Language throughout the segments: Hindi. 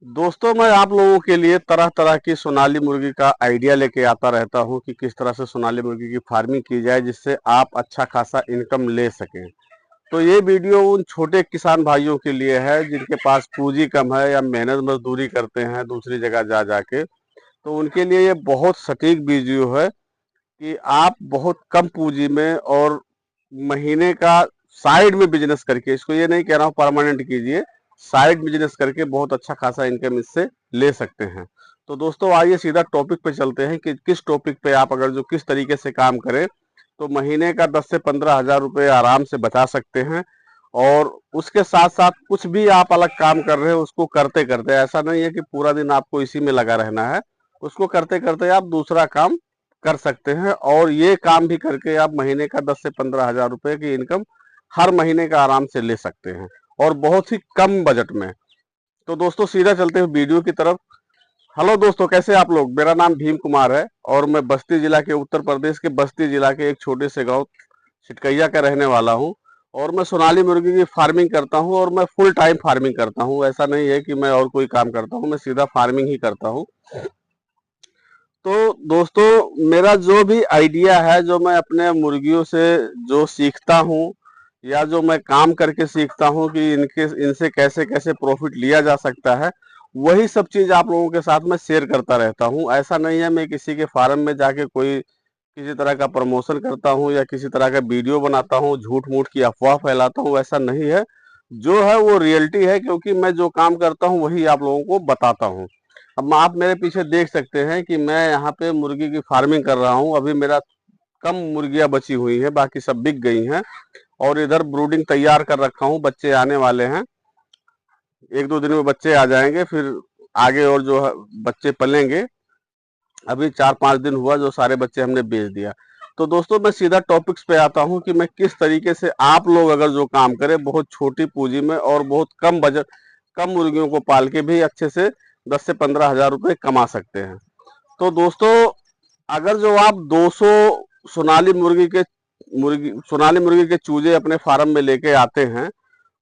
दोस्तों, मैं आप लोगों के लिए तरह तरह की सोनाली मुर्गी का आइडिया लेके आता रहता हूं कि किस तरह से सोनाली मुर्गी की फार्मिंग की जाए जिससे आप अच्छा खासा इनकम ले सकें। तो ये वीडियो उन छोटे किसान भाइयों के लिए है जिनके पास पूंजी कम है या मेहनत मजदूरी करते हैं दूसरी जगह जा जाके। तो उनके लिए ये बहुत सटीक वीडियो है कि आप बहुत कम पूंजी में और महीने का साइड में बिजनेस करके, इसको ये नहीं कह रहा हूँ परमानेंट कीजिए, साइड बिजनेस करके बहुत अच्छा खासा इनकम इससे ले सकते हैं। तो दोस्तों, आइए सीधा टॉपिक पे चलते हैं कि किस टॉपिक पे आप अगर जो किस तरीके से काम करें तो महीने का 10 से 15 हजार रुपए आराम से बचा सकते हैं। और उसके साथ साथ कुछ भी आप अलग काम कर रहे हो उसको करते करते, ऐसा नहीं है कि पूरा दिन आपको इसी में लगा रहना है, उसको करते करते आप दूसरा काम कर सकते हैं और ये काम भी करके आप महीने का 10 से 15 हजार रुपए की इनकम हर महीने का आराम से ले सकते हैं और बहुत ही कम बजट में। तो दोस्तों, सीधा चलते हैं वीडियो की तरफ। हेलो दोस्तों, कैसे आप लोग? मेरा नाम भीम कुमार है और मैं बस्ती जिला के, उत्तर प्रदेश के बस्ती जिला के एक छोटे से गांव छिटकैया का रहने वाला हूं। और मैं सोनाली मुर्गी की फार्मिंग करता हूं और मैं फुल टाइम फार्मिंग करता हूं। ऐसा नहीं है कि मैं और कोई काम करता हूं, मैं सीधा फार्मिंग ही करता हूं। तो दोस्तों, मेरा जो भी आइडिया है, जो मैं अपने मुर्गियों से जो सीखता हूँ या जो मैं काम करके सीखता हूँ कि इनसे कैसे कैसे प्रॉफिट लिया जा सकता है, वही सब चीज आप लोगों के साथ मैं शेयर करता रहता हूँ। ऐसा नहीं है मैं किसी के फार्म में जाके कोई किसी तरह का प्रमोशन करता हूँ या किसी तरह का वीडियो बनाता हूँ, झूठ मूठ की अफवाह फैलाता हूँ, ऐसा नहीं है। जो है वो रियलिटी है, क्योंकि मैं जो काम करता हूँ वही आप लोगों को बताता हूँ। अब आप मेरे पीछे देख सकते हैं कि मैं यहाँ पे मुर्गी की फार्मिंग कर रहा हूँ। अभी मेरा कम मुर्गियां बची हुई हैं, बाकी सब बिक गई हैं। और इधर ब्रूडिंग तैयार कर रखा हूँ, बच्चे आने वाले हैं, एक दो दिन में बच्चे आ जाएंगे, फिर आगे और जो है बच्चे पलेंगे। अभी 4-5 दिन हुआ जो सारे बच्चे हमने बेच दिया। तो दोस्तों, मैं सीधा टॉपिक्स पे आता हूँ कि मैं किस तरीके से आप लोग अगर जो काम करें बहुत छोटी पूंजी में और बहुत कम बजट, कम मुर्गियों को पाल के भी अच्छे से 10 से 15 हजार रुपए कमा सकते हैं। तो दोस्तों, अगर जो आप 200 सोनाली सोनाली मुर्गी के चूजे अपने फार्म में लेके आते हैं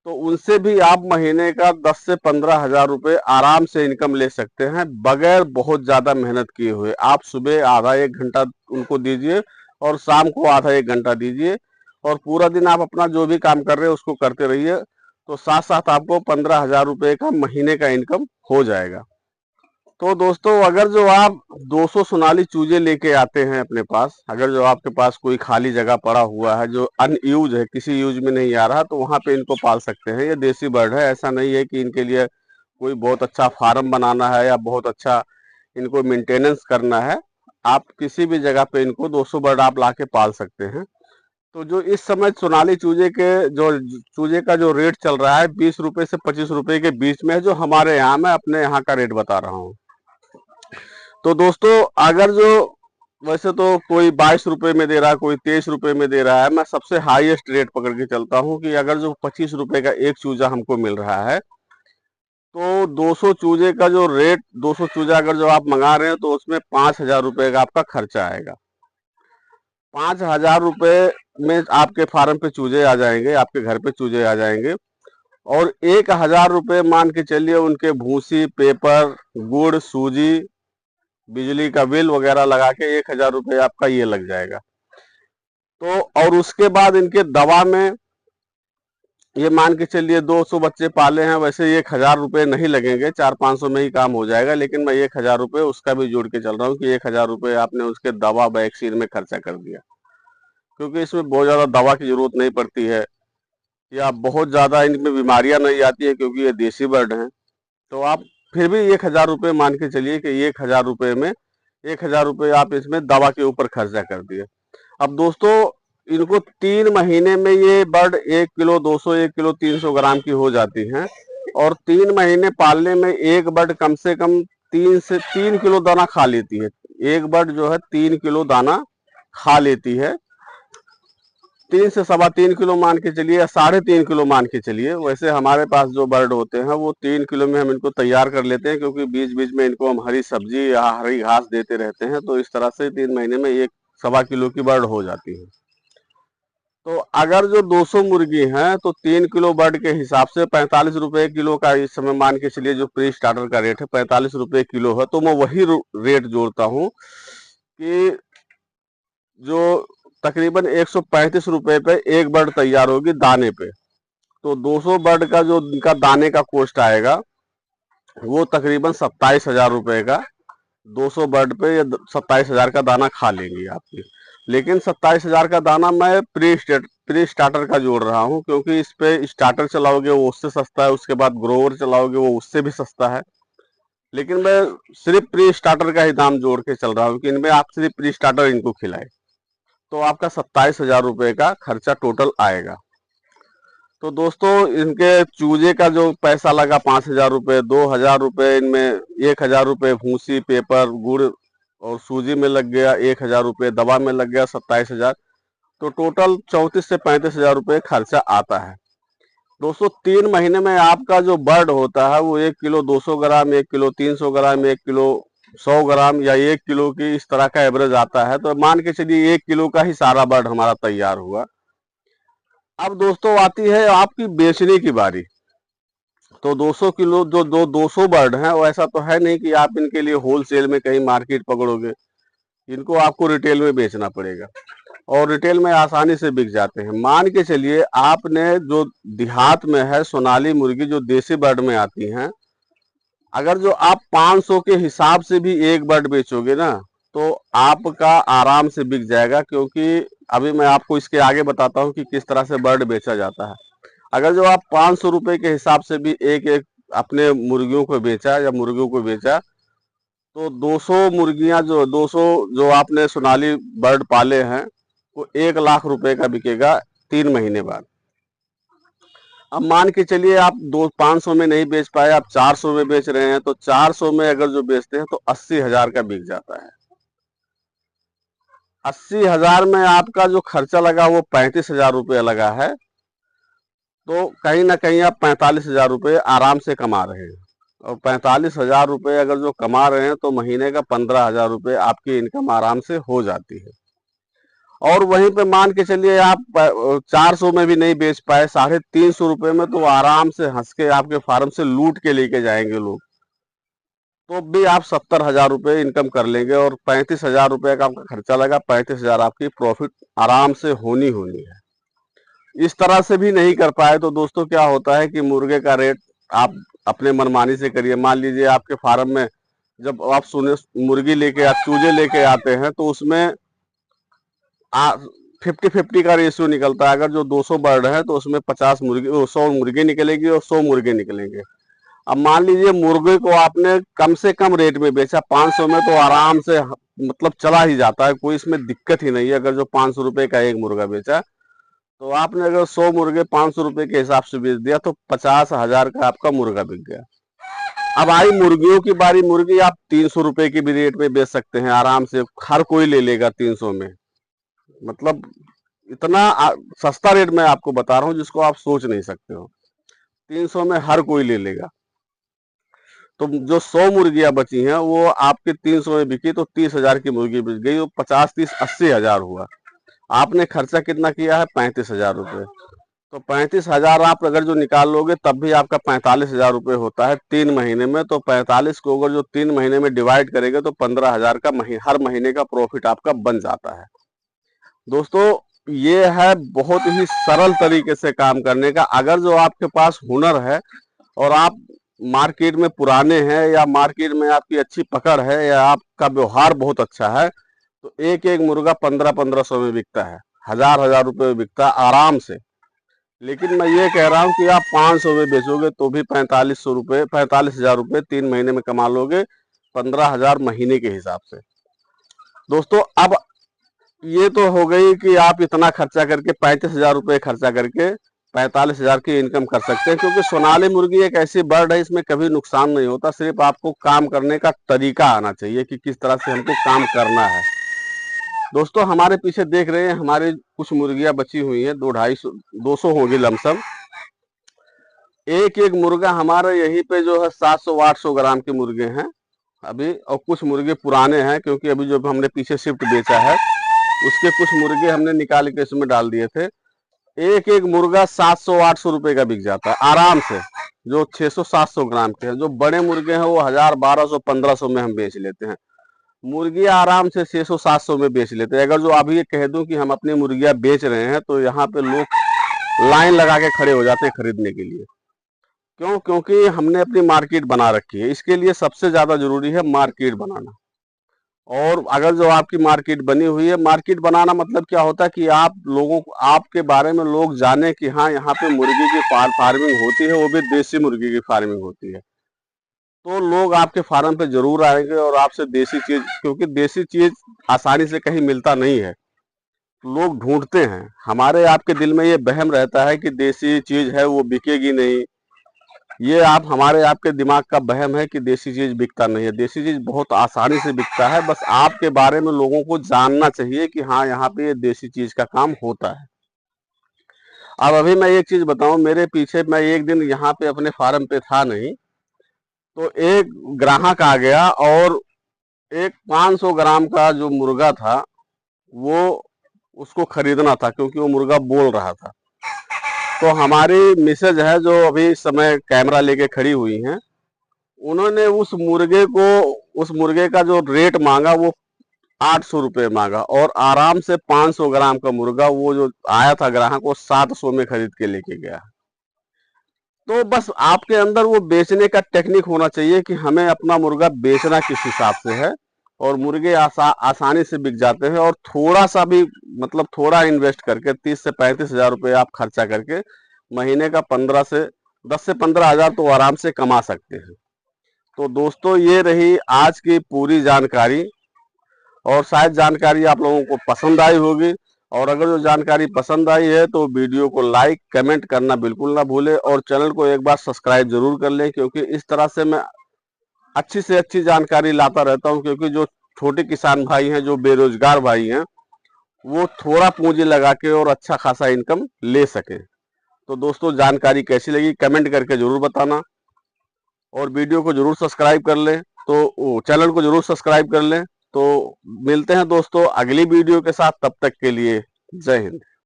तो उनसे भी आप महीने का 10 से 15 हजार रुपए आराम से इनकम ले सकते हैं, बगैर बहुत ज्यादा मेहनत किए हुए। आप सुबह आधा एक घंटा उनको दीजिए और शाम को आधा एक घंटा दीजिए, और पूरा दिन आप अपना जो भी काम कर रहे हैं उसको करते रहिए। तो साथ साथ आपको 15 हजार रुपए का महीने का इनकम हो जाएगा। तो दोस्तों, अगर जो आप 200 सोनाली चूजे लेके आते हैं अपने पास, अगर जो आपके पास कोई खाली जगह पड़ा हुआ है जो अनयूज है, किसी यूज में नहीं आ रहा, तो वहां पे इनको पाल सकते हैं। ये देसी बर्ड है, ऐसा नहीं है कि इनके लिए कोई बहुत अच्छा फार्म बनाना है या बहुत अच्छा इनको मेंटेनेंस करना है। आप किसी भी जगह पे इनको 200 बर्ड आप ला के पाल सकते हैं। तो जो इस समय सोनाली चूजे का जो रेट चल रहा है 20 रुपए से 25 रुपए के बीच में है, जो हमारे यहाँ, मैं अपने यहाँ का रेट बता रहा हूँ। तो दोस्तों, अगर जो वैसे तो कोई 22 रुपए में दे रहा है, कोई 23 रुपए में दे रहा है, मैं सबसे हाईएस्ट रेट पकड़ के चलता हूँ कि अगर जो 25 रुपए का एक चूजा हमको मिल रहा है तो 200 चूजे का जो रेट, 200 चूजा अगर जो आप मंगा रहे हैं तो उसमें 5 हजार रुपए का आपका खर्चा आएगा। 5 हजार रुपए में आपके फार्म पे चूजे आ जाएंगे, आपके घर पे चूजे आ जाएंगे। और 1 हजार रुपए मान के चलिए उनके भूसी, पेपर, गुड़, सूजी, बिजली का बिल वगैरह लगा के 1 हजार रुपए आपका ये लग जाएगा। तो और उसके बाद इनके दवा में, ये मान के चलिए 200 बच्चे पाले हैं, वैसे 1 हजार रुपए नहीं लगेंगे, 400-500 में ही काम हो जाएगा, लेकिन मैं 1 हजार रुपए उसका भी जोड़ के चल रहा हूँ कि 1 हजार रुपए आपने उसके दवा वैक्सीन में खर्चा कर दिया। क्योंकि इसमें बहुत ज्यादा दवा की जरूरत नहीं पड़ती है या बहुत ज्यादा इनमें बीमारियां नहीं आती है, क्योंकि ये देसी बर्ड हैं। तो आप फिर भी 1 हजार रुपए मान के चलिए कि 1 हजार रुपए में 1 हजार रुपए आप इसमें दवा के ऊपर खर्चा कर दिए। अब दोस्तों, इनको 3 महीने में ये बर्ड 1 किलो 200, 1 किलो 300 ग्राम की हो जाती हैं। और 3 महीने पालने में एक बर्ड कम से कम 3 किलो दाना खा लेती है। एक बर्ड जो है 3 किलो दाना खा लेती है। 3 से 3.25 किलो मान के चलिए या 3.5 किलो मान के चलिए। वैसे हमारे पास जो बर्ड होते हैं वो 3 किलो में हम इनको तैयार कर लेते हैं, क्योंकि बीच बीच में इनको हम हरी सब्जी या हरी घास देते रहते हैं। तो इस तरह से 3 महीने में 1 सवा किलो की बर्ड हो जाती है। तो अगर जो 200 मुर्गी हैं तो 3 किलो बर्ड के हिसाब से 45 रुपए किलो का इस समय मान के चलिए, जो प्री स्टार्टर का रेट है 45 रुपए किलो है, तो मैं वही रेट जोड़ता हूँ कि जो तकरीबन 135 रुपए पे एक बर्ड तैयार होगी दाने पे। तो 200 बर्ड का जो इनका दाने का कॉस्ट आएगा वो तकरीबन 27,000 रुपए का, 200 बर्ड पे ये 27,000 का दाना खा लेंगी आपकी। लेकिन 27,000 का दाना मैं प्री स्टार्टर का जोड़ रहा हूँ, क्योंकि इस पे स्टार्टर चलाओगे वो उससे सस्ता है, उसके बाद ग्रोवर चलाओगे वो उससे भी सस्ता है। लेकिन मैं सिर्फ प्री स्टार्टर का ही दाम जोड़ के चल रहा हूँ कि इनमें आप सिर्फ प्री स्टार्टर इनको खिलाए, तो आपका 27,000 रुपए का खर्चा टोटल आएगा। तो दोस्तों इनके चूजे का जो पैसा लगा 5,000 रुपए, 2,000 रुपए इनमें, 1,000 रुपए भूसी, पेपर, गुड़ और सूजी में लग गया, 1,000 रुपए दवा में लग गया, 27,000। तो टोटल 34 से 35,000 रुपए खर्चा आता है। दोस्तों 3 महीने में आपका जो बर्ड होता है वो 1 किलो 200 ग्राम, 1 किलो 300 ग्राम, 1 किलो 100 ग्राम या 1 किलो की इस तरह का एवरेज आता है। तो मान के चलिए 1 किलो का ही सारा बर्ड हमारा तैयार हुआ। अब दोस्तों आती है आपकी बेचने की बारी। तो 200 किलो जो 200 बर्ड हैं, वो ऐसा तो है नहीं कि आप इनके लिए होलसेल में कहीं मार्केट पकड़ोगे, इनको आपको रिटेल में बेचना पड़ेगा और रिटेल में आसानी से बिक जाते हैं। मान के चलिए आपने जो देहात में है सोनाली मुर्गी जो देसी बर्ड में आती हैं, अगर जो आप 500 के हिसाब से भी एक बर्ड बेचोगे ना तो आपका आराम से बिक जाएगा, क्योंकि अभी मैं आपको इसके आगे बताता हूँ कि किस तरह से बर्ड बेचा जाता है। अगर जो आप 500 रुपए के हिसाब से भी एक एक अपने मुर्गियों को बेचा या मुर्गियों को बेचा, तो 200 मुर्गियां जो 200 जो आपने सोनाली बर्ड पाले हैं वो 1 लाख रुपए का बिकेगा 3 महीने बाद। अब मान के चलिए आप 500 में नहीं बेच पाए, आप 400 में बेच रहे हैं, तो 400 में अगर जो बेचते हैं तो 80,000 का बिक जाता है। 80,000 में आपका जो खर्चा लगा वो 35,000 रुपये लगा है, तो कहीं ना कहीं आप 45,000 रुपये आराम से कमा रहे हैं। और 45,000 रुपये अगर जो कमा रहे हैं तो महीने का 15,000 रुपये आपकी इनकम आराम से हो जाती है। और वहीं पे मान के चलिए आप 400 में भी नहीं बेच पाए, 350 रुपये में तो आराम से हंस के आपके फार्म से लूट के लेके जाएंगे लोग, तो भी आप 70,000 रुपये इनकम कर लेंगे और 35,000 रुपये का आपका खर्चा लगा, 35,000 आपकी प्रॉफिट आराम से होनी है। इस तरह से भी नहीं कर पाए तो दोस्तों क्या होता है कि मुर्गे का रेट आप अपने मनमानी से करिए। मान लीजिए आपके फार्म में जब आप सुने मुर्गी लेके चूजे लेके आते हैं तो उसमें 50-50 का रेशियो निकलता है। अगर जो 200 बर्ड है तो उसमें 100 मुर्गे निकलेगी और 100 मुर्गे निकलेंगे। अब मान लीजिए मुर्गे को आपने कम से कम रेट में बेचा 500 में, तो आराम से मतलब चला ही जाता है, कोई इसमें दिक्कत ही नहीं है। अगर जो 500 रुपए का एक मुर्गा बेचा तो आपने अगर 100 मुर्गे 500 रुपए के हिसाब से बेच दिया तो 50,000 का आपका मुर्गा बिक गया। अब आई मुर्गियों की बारी। मुर्गी आप 300 रुपए की भी रेट में बेच सकते हैं आराम से, हर कोई ले लेगा 300 में। मतलब इतना सस्ता रेट मैं आपको बता रहा हूँ जिसको आप सोच नहीं सकते हो, 300 में हर कोई ले लेगा। तो जो 100 मुर्गियां बची हैं वो आपके 300 में बिकी तो 30,000 की मुर्गी बिक गई, वो 50, 30, 80,000 हुआ। आपने खर्चा कितना किया है? 35,000 रुपये। तो 35,000 आप अगर जो निकाल लोगे तब भी आपका 45,000 रुपये होता है 3 महीने में। तो 45 को अगर जो 3 महीने में डिवाइड करेंगे तो 15,000 का हर महीने का प्रॉफिट आपका बन जाता है। दोस्तों ये है बहुत ही सरल तरीके से काम करने का। अगर जो आपके पास हुनर है और आप मार्केट में पुराने हैं या मार्केट में आपकी अच्छी पकड़ है या आपका व्यवहार बहुत अच्छा है, तो एक एक मुर्गा 1500 में बिकता है, 1000 रुपये में बिकता है आराम से। लेकिन मैं ये कह रहा हूँ कि आप 500 में बेचोगे तो भी 45,000 रुपये 3 महीने में कमा लोगे, 15,000 महीने के हिसाब से। दोस्तों अब ये तो हो गई कि आप इतना खर्चा करके 35,000 रुपये खर्चा करके 45,000 की इनकम कर सकते हैं, क्योंकि सोनाली मुर्गी एक ऐसी बर्ड है इसमें कभी नुकसान नहीं होता। सिर्फ आपको काम करने का तरीका आना चाहिए कि किस तरह से हमको काम करना है। दोस्तों हमारे पीछे देख रहे हैं हमारी कुछ मुर्गियां बची हुई हैं, 200 होगी लमसम। एक एक मुर्गा हमारे यहीं पे जो है 700-800 ग्राम के मुर्गे हैं अभी, और कुछ मुर्गे पुराने हैं क्योंकि अभी जो हमने पीछे शिफ्ट बेचा है उसके कुछ मुर्गे हमने निकाल के इसमें डाल दिए थे। एक एक मुर्गा 700-800 रुपए का बिक जाता है आराम से। जो 600-700 ग्राम के हैं, जो बड़े मुर्गे हैं वो 1000-1200-1500 में हम बेच लेते हैं। मुर्गियां आराम से 600-700 में बेच लेते हैं। अगर जो अभी ये कह दूं कि हम अपनी मुर्गियां बेच रहे हैं तो यहाँ पे लोग लाइन लगा के खड़े हो जाते हैं खरीदने के लिए। क्यों? क्योंकि हमने अपनी मार्केट बना रखी है। इसके लिए सबसे ज्यादा जरूरी है मार्केट बनाना। और अगर जो आपकी मार्केट बनी हुई है, मार्केट बनाना मतलब क्या होता है कि आप लोगों को, आपके बारे में लोग जाने कि हाँ यहाँ पे मुर्गी की फार्मिंग होती है, वो भी देसी मुर्गी की फार्मिंग होती है। तो लोग आपके फार्म पे जरूर आएंगे और आपसे देसी चीज, क्योंकि देसी चीज आसानी से कहीं मिलता नहीं है, लोग ढूंढते हैं। हमारे आपके दिल में ये वहम रहता है कि देसी चीज है वो बिकेगी नहीं। ये आप हमारे आपके दिमाग का वहम है कि देसी चीज बिकता नहीं है। देसी चीज बहुत आसानी से बिकता है। बस आपके बारे में लोगों को जानना चाहिए कि हाँ यहाँ पे ये देसी चीज का काम होता है। अब अभी मैं एक चीज बताऊं, मेरे पीछे, मैं एक दिन यहाँ पे अपने फार्म पे था नहीं, तो एक ग्राहक आ गया और एक 500 ग्राम का जो मुर्गा था वो उसको खरीदना था, क्योंकि वो मुर्गा बोल रहा था। तो हमारी मिसेज है जो अभी इस समय कैमरा लेके खड़ी हुई हैं, उन्होंने उस मुर्गे का जो रेट मांगा वो 800 रुपये मांगा, और आराम से 500 ग्राम का मुर्गा वो जो आया था ग्राहक, वो 700 में खरीद के लेके गया। तो बस आपके अंदर वो बेचने का टेक्निक होना चाहिए कि हमें अपना मुर्गा बेचना किस हिसाब से है। और मुर्गे आसानी से बिक जाते हैं। और थोड़ा सा भी, मतलब थोड़ा इन्वेस्ट करके 30 से 35 हजार रुपये आप खर्चा करके महीने का 10 से 15 हजार तो आराम से कमा सकते हैं। तो दोस्तों, ये रही आज की पूरी जानकारी, और शायद जानकारी आप लोगों को पसंद आई होगी। और अगर जो जानकारी पसंद आई है तो वीडियो को लाइक कमेंट करना बिल्कुल ना भूलें, और चैनल को एक बार सब्सक्राइब जरूर कर लें, क्योंकि इस तरह से मैं अच्छी से अच्छी जानकारी लाता रहता हूं। क्योंकि जो छोटे किसान भाई हैं, जो बेरोजगार भाई हैं, वो थोड़ा पूंजी लगा के और अच्छा खासा इनकम ले सके। तो दोस्तों, जानकारी कैसी लगी कमेंट करके जरूर बताना, और वीडियो को जरूर सब्सक्राइब कर लें, तो चैनल को जरूर सब्सक्राइब कर लें। तो मिलते हैं दोस्तों अगली वीडियो के साथ, तब तक के लिए जय हिंद।